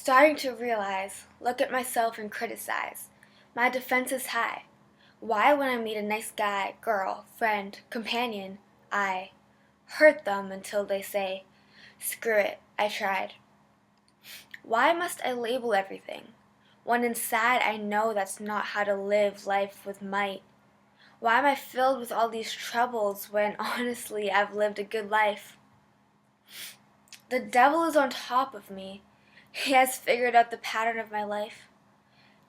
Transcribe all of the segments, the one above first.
Starting to realize, look at myself and criticize. My defense is high. Why, when I meet a nice guy, girl, friend, companion, I hurt them until they say, screw it, I tried? Why must I label everything, when inside I know that's not how to live life with might? Why am I filled with all these troubles when honestly I've lived a good life? The devil is on top of me. He has figured out the pattern of my life.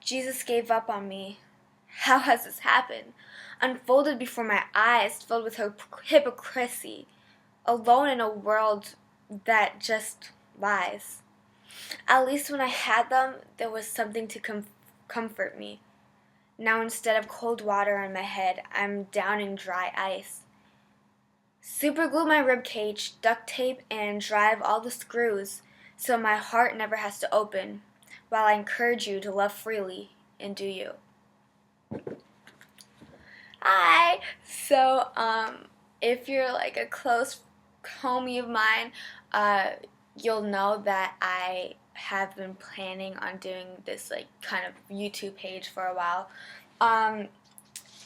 Jesus gave up on me. How has this happened? Unfolded before my eyes, filled with hypocrisy, alone in a world that just lies. At least when I had them, there was something to comfort me. Now instead of cold water on my head, I'm downing dry ice. Superglue my ribcage, duct tape, and drive all the screws so my heart never has to open, while I encourage you to love freely and do you. Hi! So, if you're like a close homie of mine, you'll know that I have been planning on doing this like kind of YouTube page for a while.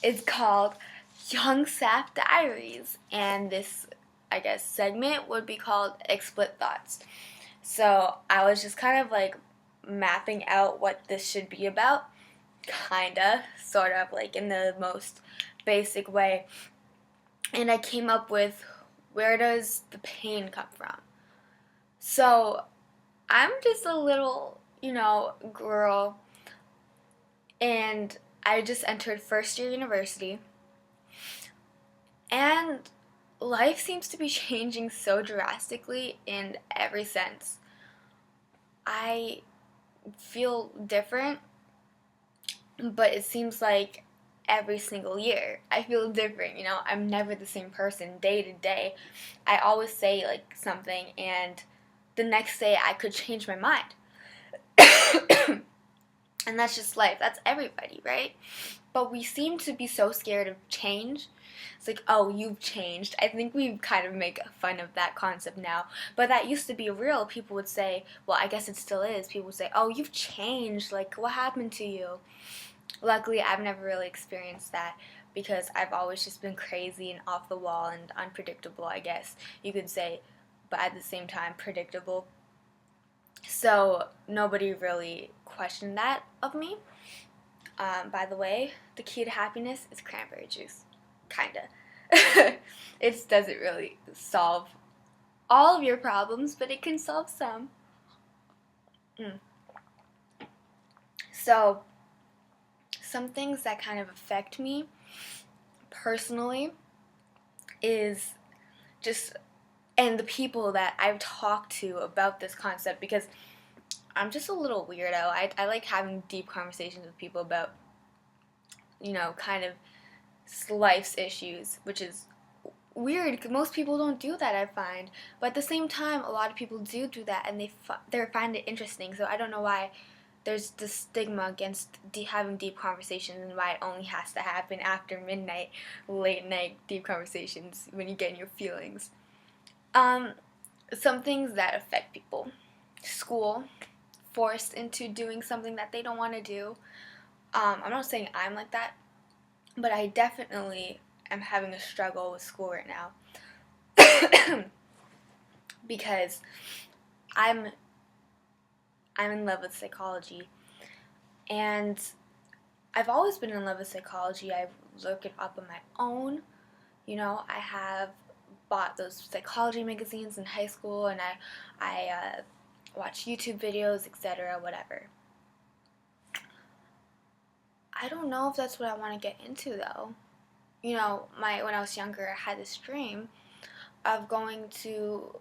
It's called Young Sap Diaries, and this, I guess, segment would be called Explicit Thoughts. So I was just kind of like mapping out what this should be about, kinda, sort of, like in the most basic way. And I came up with, where does the pain come from? So I'm just a little, girl, and I just entered first year university, and life seems to be changing so drastically in every sense. I feel different, but it seems like every single year I feel different. I'm never the same person day to day. I always say like something, and the next day I could change my mind. And that's just life. That's everybody, right? But we seem to be so scared of change. It's like, oh, you've changed. I think we kind of make fun of that concept now. But that used to be real. People would say, well, I guess it still is. People would say, oh, you've changed. Like, what happened to you? Luckily, I've never really experienced that because I've always just been crazy and off the wall and unpredictable, I guess you could say. But at the same time, predictable. So nobody really questioned that of me. By the way, the key to happiness is cranberry juice. Kinda. It doesn't really solve all of your problems, but it can solve some. So, some things that kind of affect me personally is just, and the people that I've talked to about this concept, because I'm just a little weirdo. I like having deep conversations with people about, kind of life's issues, which is weird because most people don't do that, I find. But at the same time, a lot of people do that, and they find it interesting. So I don't know why there's this stigma against having deep conversations, and why it only has to happen after midnight, late night deep conversations when you get in your feelings. Some things that affect people: school, forced into doing something that they don't want to do. I'm not saying I'm like that, but I definitely am having a struggle with school right now because I'm in love with psychology, and I've always been in love with psychology. I've looked it up on my own. I have bought those psychology magazines in high school, and I watch YouTube videos, etc., whatever. I don't know if that's what I want to get into, though. When I was younger, I had this dream of going to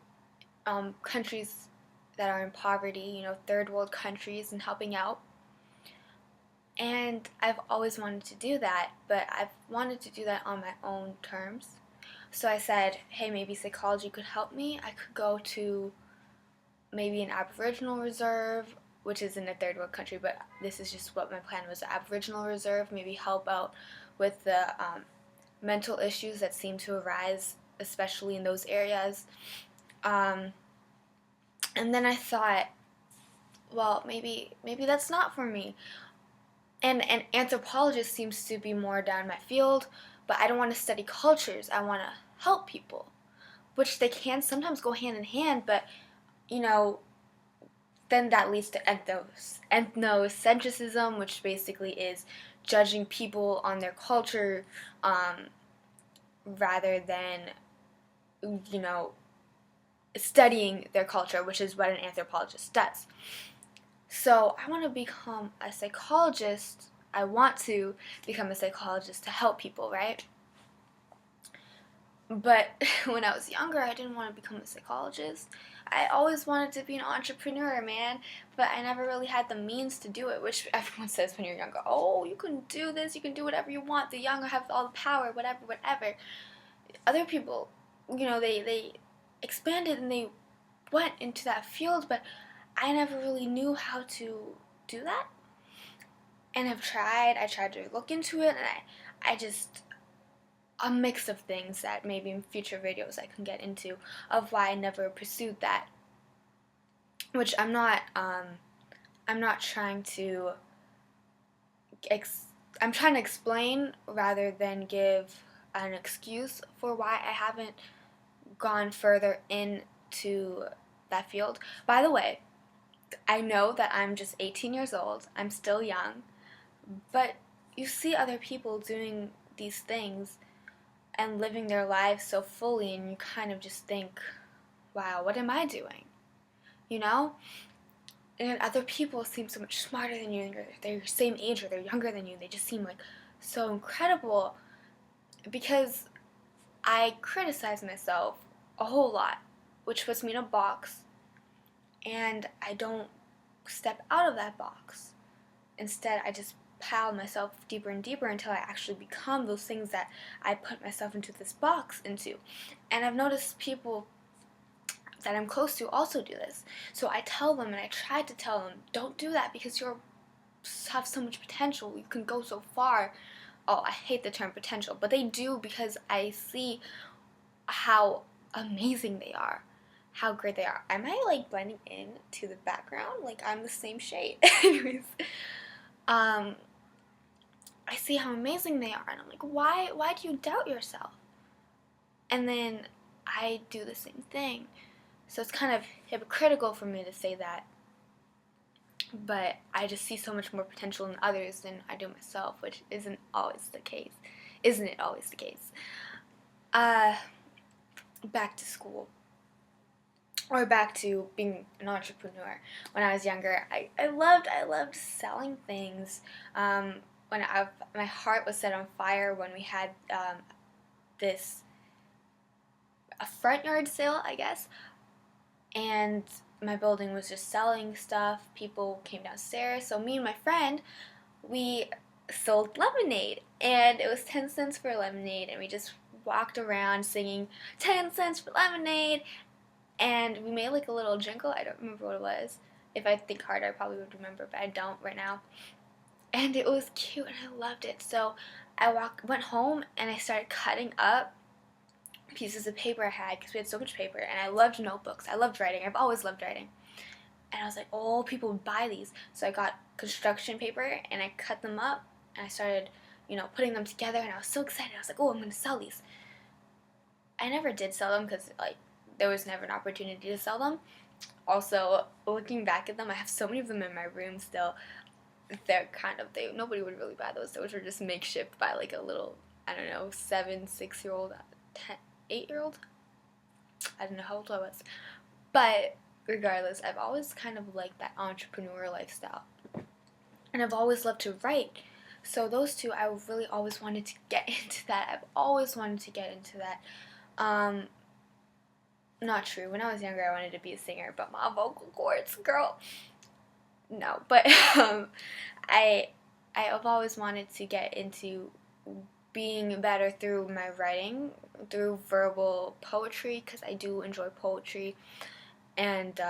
countries that are in poverty, third world countries, and helping out. And I've always wanted to do that, but I've wanted to do that on my own terms. So I said, hey, maybe psychology could help me. I could go to maybe an Aboriginal reserve, which is in a third world country, but this is just what my plan was, an Aboriginal reserve, maybe help out with the mental issues that seem to arise, especially in those areas. And then I thought, well, maybe that's not for me. And an anthropologist seems to be more down my field, but I don't want to study cultures. I want to help people, which they can sometimes go hand in hand, but you know, then that leads to ethnocentrism, which basically is judging people on their culture um, rather than, you know, studying their culture, which is what an anthropologist does. So I want to become a psychologist. I want to become a psychologist to help people, right? But when I was younger, I didn't want to become a psychologist. I always wanted to be an entrepreneur, man, but I never really had the means to do it, which everyone says when you're younger. Oh, you can do this, you can do whatever you want. The young have all the power, whatever, whatever. Other people, they expanded and they went into that field, but I never really knew how to do that. And I tried to look into it, and I just, a mix of things that maybe in future videos I can get into of why I never pursued that, which I'm not trying to I'm trying to explain rather than give an excuse for why I haven't gone further into that field. By the way, I know that I'm just 18 years old. I'm still young, but you see other people doing these things and living their lives so fully, and you kind of just think, wow, what am I doing? You know? And other people seem so much smarter than you, and they're your same age or they're younger than you. They just seem like so incredible, because I criticize myself a whole lot, which puts me in a box, and I don't step out of that box. Instead, I just pile myself deeper and deeper until I actually become those things that I put myself into this box into. And I've noticed people that I'm close to also do this. So I tell them, and I try to tell them, don't do that because you have so much potential. You can go so far. Oh, I hate the term potential, but they do, because I see how amazing they are, how great they are. Am I like blending in to the background? Like I'm the same shade. Anyways, I see how amazing they are, and I'm like, why do you doubt yourself? And then I do the same thing. So it's kind of hypocritical for me to say that, but I just see so much more potential in others than I do myself, which isn't always the case. Isn't it always the case? Back to school. Or back to being an entrepreneur. When I was younger, I loved selling things. When my heart was set on fire when we had this a front yard sale, I guess, and my building was just selling stuff. People came downstairs, so me and my friend, we sold lemonade, and it was 10 cents for lemonade, and we just walked around singing 10 cents for lemonade, and we made like a little jingle. I don't remember what it was. If I think hard, I probably would remember, but I don't right now. And it was cute, and I loved it. So I went home, and I started cutting up pieces of paper I had, because we had so much paper, and I loved notebooks. I loved writing. I've always loved writing. And I was like, oh, people would buy these. So I got construction paper, and I cut them up, and I started, putting them together, and I was so excited. I was like, oh, I'm going to sell these. I never did sell them because, there was never an opportunity to sell them. Also, looking back at them, I have so many of them in my room still. They're nobody would really buy those. Those were just makeshift by, a little, I don't know, 6-year-old, 8-year-old? I don't know how old I was. But regardless, I've always kind of liked that entrepreneur lifestyle. And I've always loved to write. So those two, I really always wanted to get into that. I've always wanted to get into that. Not true. When I was younger, I wanted to be a singer, but my vocal cords, girl. No, but I've always wanted to get into being better through my writing, through verbal poetry, because I do enjoy poetry, and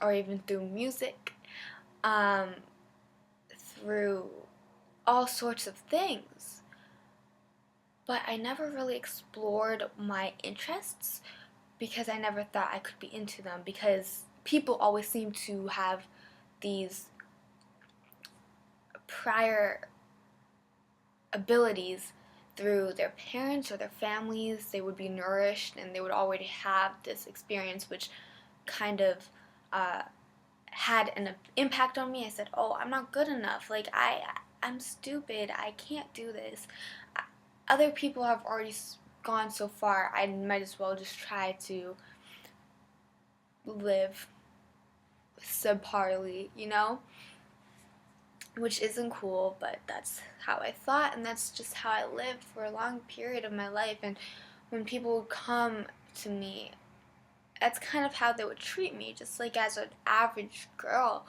or even through music, through all sorts of things. But I never really explored my interests, because I never thought I could be into them, because people always seem to have these prior abilities through their parents or their families. They would be nourished and they would already have this experience, which kind of had an impact on me. I said, oh, I'm not good enough. Like, I'm stupid. I can't do this. Other people have already gone so far. I might as well just try to live subparly, you know? Which isn't cool, but that's how I thought, and that's just how I lived for a long period of my life. And when people would come to me, that's kind of how they would treat me, just like as an average girl,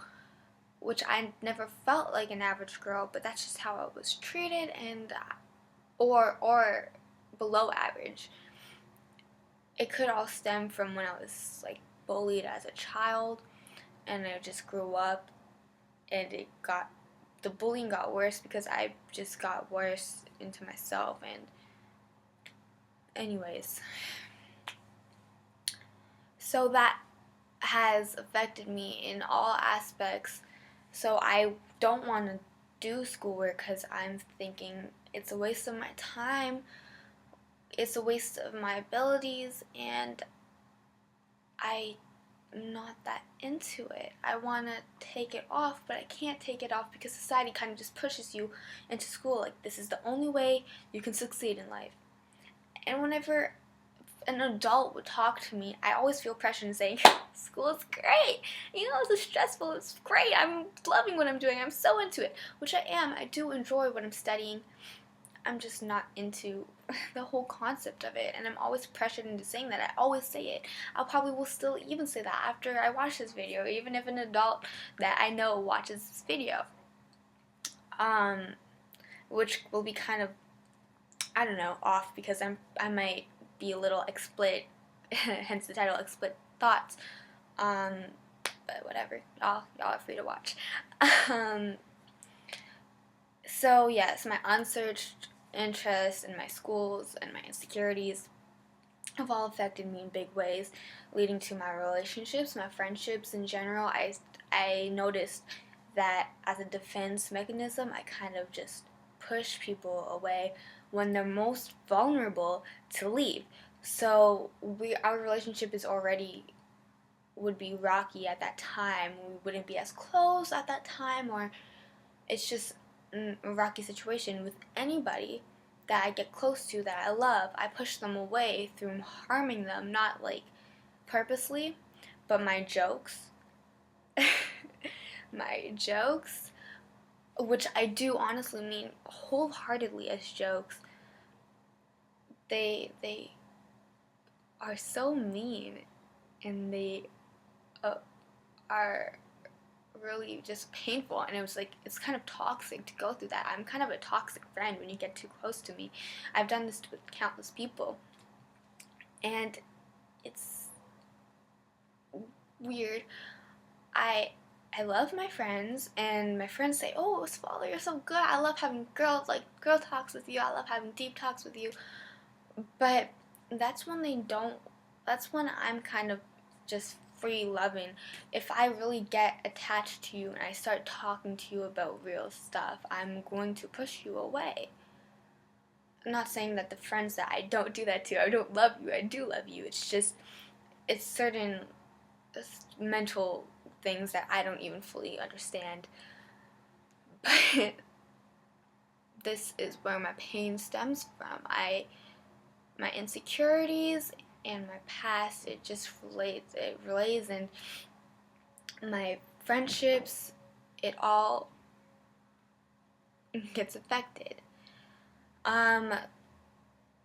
which I never felt like an average girl, but that's just how I was treated, and or below average. It could all stem from when I was like bullied as a child, and I just grew up, and the bullying got worse because I just got worse into myself. And anyways, so that has affected me in all aspects. So I don't want to do schoolwork because I'm thinking it's a waste of my time, it's a waste of my abilities, and I'm not that into it. I want to take it off, but I can't take it off because society kind of just pushes you into school. Like, this is the only way you can succeed in life. And whenever an adult would talk to me, I always feel pressure in saying, school is great. You know, it's stressful. It's great. I'm loving what I'm doing. I'm so into it, which I am. I do enjoy what I'm studying. I'm just not into the whole concept of it, and I'm always pressured into saying that. I always say it. I'll probably will still even say that after I watch this video, even if an adult that I know watches this video. Which will be kind of, I don't know, off because I might be a little explicit, hence the title, Explicit Thoughts. But whatever, y'all are free to watch. So yes, my unsearched interests and my schools and my insecurities have all affected me in big ways, leading to my relationships, my friendships in general. I noticed that as a defense mechanism, I kind of just push people away when they're most vulnerable to leave. So our relationship would be rocky at that time. We wouldn't be as close at that time, or it's just a rocky situation with anybody that I get close to, that I love. I push them away through harming them, not like purposely, but my jokes, which I do honestly mean wholeheartedly as jokes, they are so mean, and they are really just painful, and it was like, it's kind of toxic to go through that. I'm kind of a toxic friend when you get too close to me. I've done this with countless people, and it's weird. I love my friends, and my friends say, oh, Swallow, you're so good. I love having girl talks with you. I love having deep talks with you. But that's when I'm kind of just free loving. If I really get attached to you and I start talking to you about real stuff, I'm going to push you away. I'm not saying that the friends that I don't do that to, I don't love you, I do love you. It's just, it's certain mental things that I don't even fully understand. But this is where my pain stems from. My insecurities and my past, it relates, and my friendships, it all gets affected.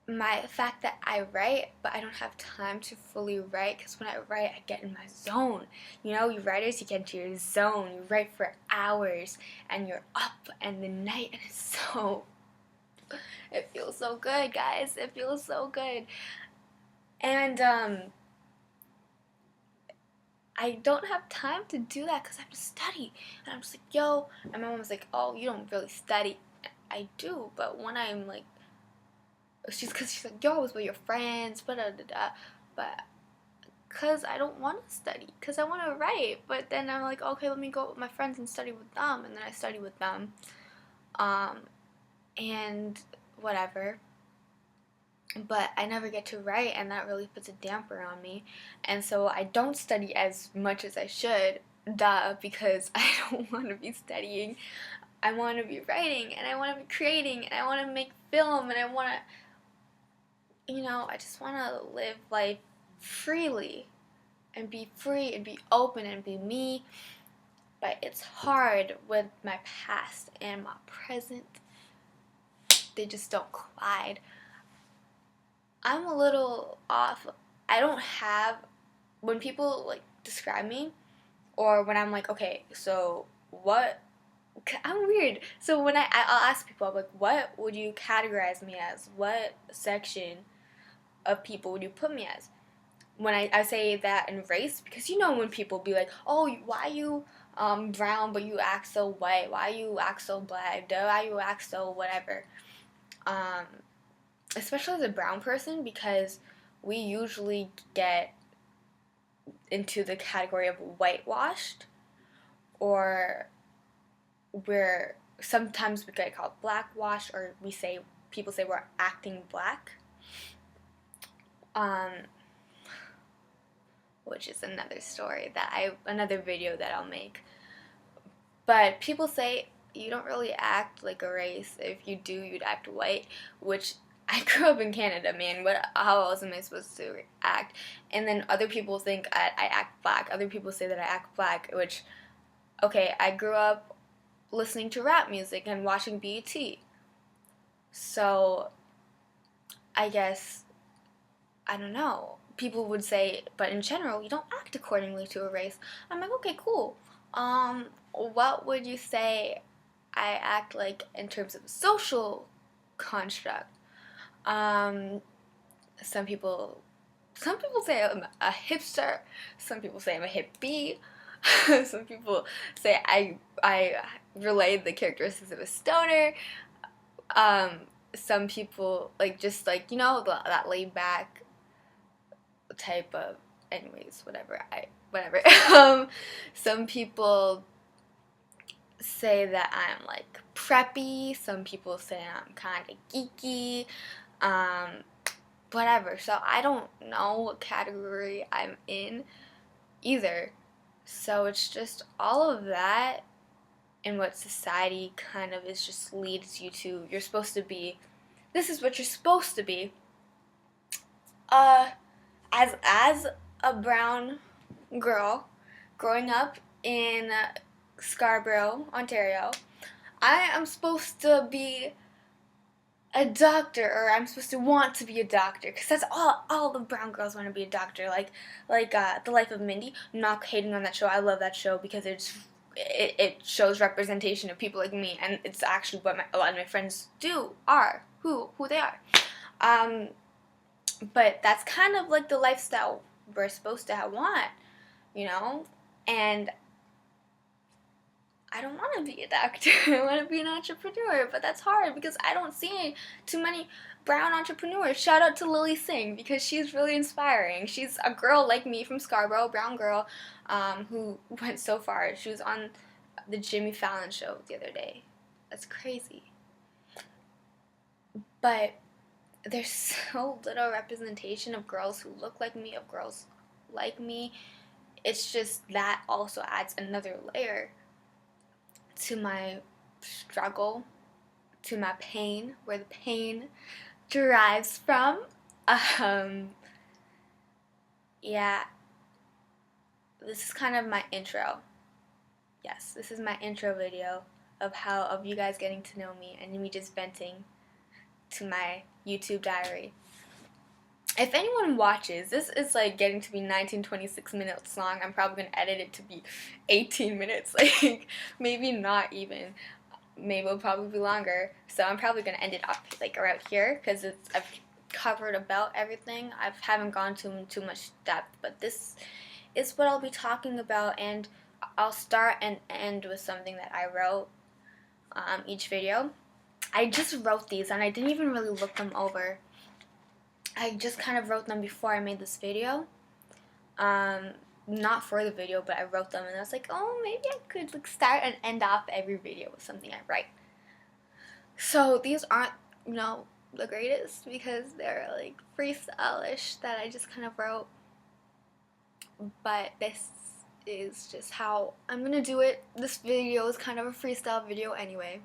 My fact that I write, but I don't have time to fully write, because when I write, I get in my zone. You know, you writers, you get into your zone. You write for hours, and you're up in the night, and it feels so good, guys. It feels so good. And I don't have time to do that because I have to study. And I'm just like, yo. And my mom was like, oh, you don't really study. I do, but when I'm like, she's like, yo, I was with your friends, but because I don't want to study, because I want to write. But then I'm like, okay, let me go with my friends and study with them, and then I study with them, and whatever. But I never get to write, and that really puts a damper on me. And so I don't study as much as I should, because I don't want to be studying. I want to be writing, and I want to be creating, and I want to make film, and I want to, I just want to live life freely and be free and be open and be me. But it's hard with my past and my present. They just don't collide. I'm a little off. I don't have, when people like describe me, or when I'm like, okay, so what, I'm weird. So when I'll ask people, I'm like, what would you categorize me as? What section of people would you put me as? When I say that in race, because when people be like, oh, why you brown but you act so white? Why you act so black? Why you act so whatever? Especially as a brown person, because we usually get into the category of whitewashed, or sometimes we get called blackwashed, or people say we're acting black, which is another story another video that I'll make. But people say you don't really act like a race. If you do, you'd act white, which I grew up in Canada, man. How else am I supposed to act? And then other people think I act black. Other people say that I act black, which, okay, I grew up listening to rap music and watching BET. So, I guess, I don't know. People would say, but in general, you don't act accordingly to a race. I'm like, okay, cool. What would you say I act like in terms of social construct? Some people say I'm a hipster. Some people say I'm a hippie. Some people say I relay the characteristics of a stoner. Some people that laid back type of, anyways, whatever. Some people say that I'm like preppy. Some people say I'm kind of geeky. Whatever. So I don't know what category I'm in either. So it's just all of that, and what society kind of is just leads you to. You're supposed to be. This is what you're supposed to be. As a brown girl growing up in Scarborough, Ontario, I am supposed to be a doctor, or I'm supposed to want to be a doctor, because that's all the brown girls want to be a doctor. Like The Life of Mindy. I'm not hating on that show. I love that show because it shows representation of people like me, and it's actually what a lot of my friends are who they are. But that's kind of like the lifestyle we're supposed to want, and I don't want to be a doctor. I want to be an entrepreneur, but that's hard because I don't see too many brown entrepreneurs. Shout out to Lily Singh, because she's really inspiring. She's a girl like me from Scarborough, brown girl, who went so far. She was on the Jimmy Fallon show the other day. That's crazy. But there's so little representation of girls who look like me, of girls like me. It's just that also adds another layer to my struggle, to my pain, where the pain derives from. Yeah, this is kind of my intro. Yes, this is my intro video of you guys getting to know me and me just venting to my YouTube diary. If anyone watches, this is like getting to be 19-26 minutes long. I'm probably gonna edit it to be 18 minutes, like maybe not even. Maybe it'll probably be longer. So I'm probably gonna end it up like around here, because I've covered about everything. I haven't gone too much depth, but this is what I'll be talking about, and I'll start and end with something that I wrote each video. I just wrote these and I didn't even really look them over. I just kind of wrote them before I made this video. Not for the video, but I wrote them, and I was like, oh, maybe I could like start and end off every video with something I write. So these aren't, the greatest because they're like freestyle-ish that I just kind of wrote, but this is just how I'm gonna do it. This video is kind of a freestyle video anyway,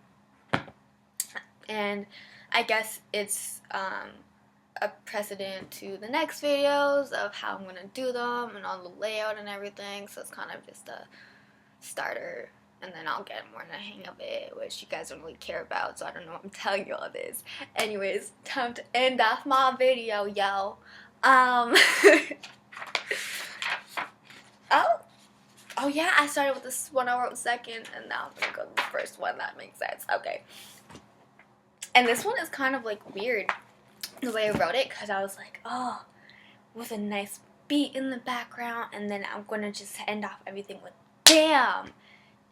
and I guess it's a precedent to the next videos of how I'm gonna do them and all the layout and everything, so it's kind of just a starter, and then I'll get more in the hang of it, which you guys don't really care about, so I don't know what I'm telling you all this. Anyways, time to end off my video, yo. Oh yeah, I started with this one I wrote second, and now I'm gonna go to the first one. That makes sense. Okay. And this one is kind of like weird the way I wrote it, because I was like, oh, with a nice beat in the background, and then I'm gonna just end off everything with damn,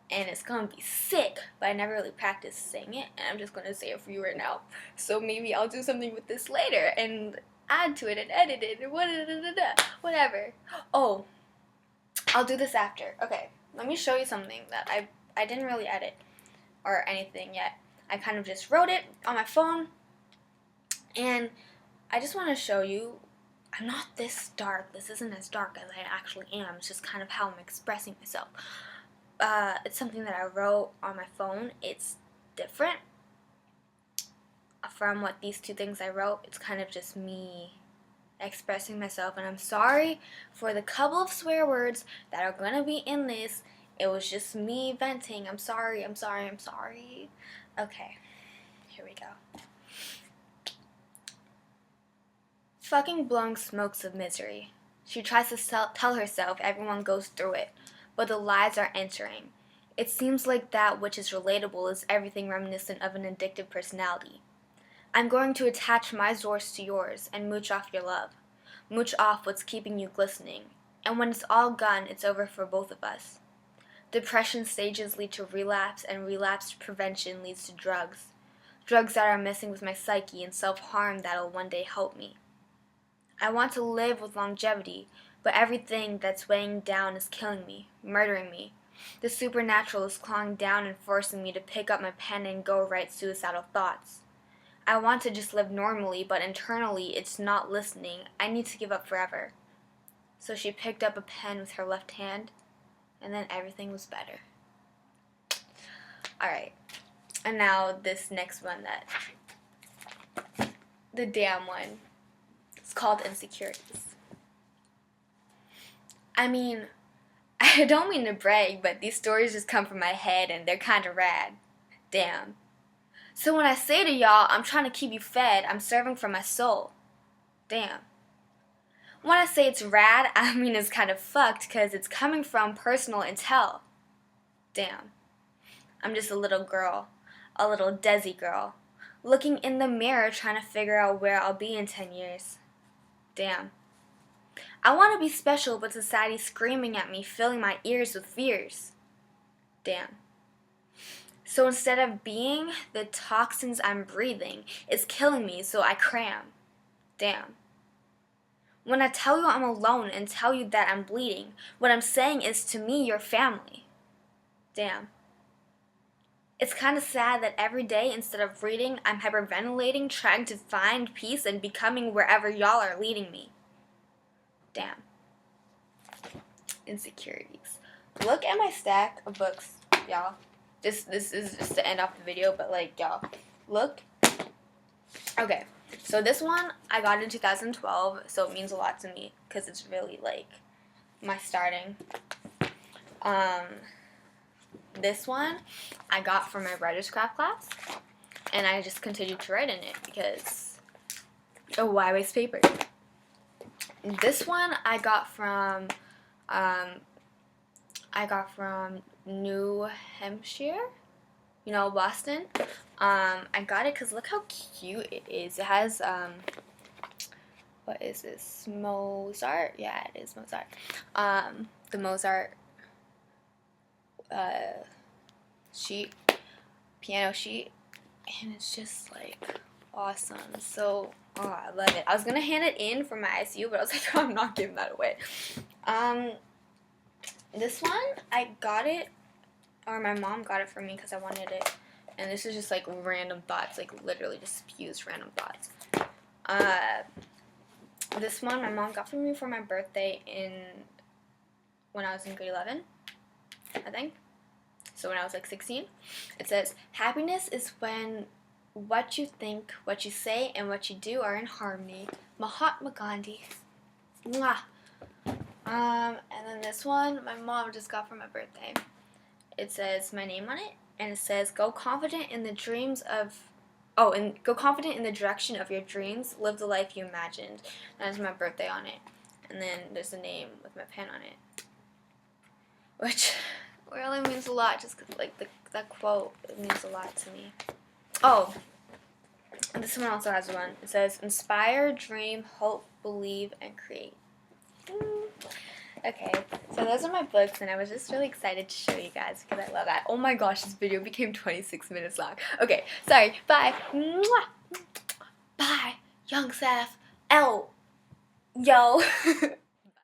and it's gonna be sick. But I never really practiced saying it, and I'm just gonna say it for you right now. So maybe I'll do something with this later and add to it and edit it and whatever. Oh, I'll do this after. Okay, let me show you something that I didn't really edit or anything yet. I kind of just wrote it on my phone, and I just want to show you I'm not this dark. This isn't as dark as I actually am. It's just kind of how I'm expressing myself. It's something that I wrote on my phone. It's different from what these two things I wrote. It's kind of just me expressing myself, and I'm sorry for the couple of swear words that are gonna be in this. It was just me venting. I'm sorry. Okay, here we go. Fucking blowing smokes of misery. She tries to tell herself everyone goes through it, but the lies are entering. It seems like that which is relatable is everything reminiscent of an addictive personality. I'm going to attach my Zorse to yours and mooch off your love. Mooch off what's keeping you glistening. And when it's all gone, it's over for both of us. Depression stages lead to relapse, and relapse prevention leads to drugs. Drugs that are messing with my psyche and self-harm that'll one day help me. I want to live with longevity, but everything that's weighing down is killing me, murdering me. The supernatural is clawing down and forcing me to pick up my pen and go write suicidal thoughts. I want to just live normally, but internally it's not listening. I need to give up forever. So she picked up a pen with her left hand, and then everything was better. Alright, and now this next one, the damn one. It's called Insecurities. I mean, I don't mean to brag, but these stories just come from my head and they're kind of rad. Damn. So when I say to y'all, I'm trying to keep you fed, I'm serving from my soul. Damn. When I say it's rad, I mean it's kind of fucked because it's coming from personal intel. Damn. I'm just a little girl, a little Desi girl, looking in the mirror trying to figure out where I'll be in 10 years. Damn. I want to be special, but society's screaming at me, filling my ears with fears. Damn. So instead of being, the toxins I'm breathing is killing me, so I cram. Damn. When I tell you I'm alone and tell you that I'm bleeding, what I'm saying is to me, you're family. Damn. It's kind of sad that every day, instead of reading, I'm hyperventilating, trying to find peace and becoming wherever y'all are leading me. Damn. Insecurities. Look at my stack of books, y'all. This is just to end off the video, but like, y'all, look. Okay, so this one I got in 2012, so it means a lot to me because it's really like my starting. This one I got from my writer's craft class, and I just continued to write in it because, oh, why waste paper? This one I got from New Hampshire, Boston. I got it because look how cute it is. It has, what is this, Mozart? Yeah, it is Mozart. The Mozart piano sheet, and it's just like awesome. So Oh, I love it. I was gonna hand it in for my ICU, but I was like, oh, I'm not giving that away. This one, I got it, or my mom got it for me because I wanted it. And this is just like random thoughts, like literally just spews random thoughts. This one my mom got for me for my birthday when I was in grade 11, I think. So when I was like 16. It says, happiness is when what you think, what you say, and what you do are in harmony. Mahatma Gandhi. Mwah. And then this one my mom just got for my birthday. It says my name on it, and it says, go confident in the direction of your dreams, live the life you imagined. That is my birthday on it. And then there's a name with my pen on it, which really means a lot, just cause, like, that quote, it means a lot to me. Oh, and this one also has one. It says, inspire, dream, hope, believe, and create. Okay, so those are my books, and I was just really excited to show you guys because I love that. Oh my gosh, this video became 26 minutes long. Okay, sorry, bye. Mwah. Bye, Young Seth. L. Yo.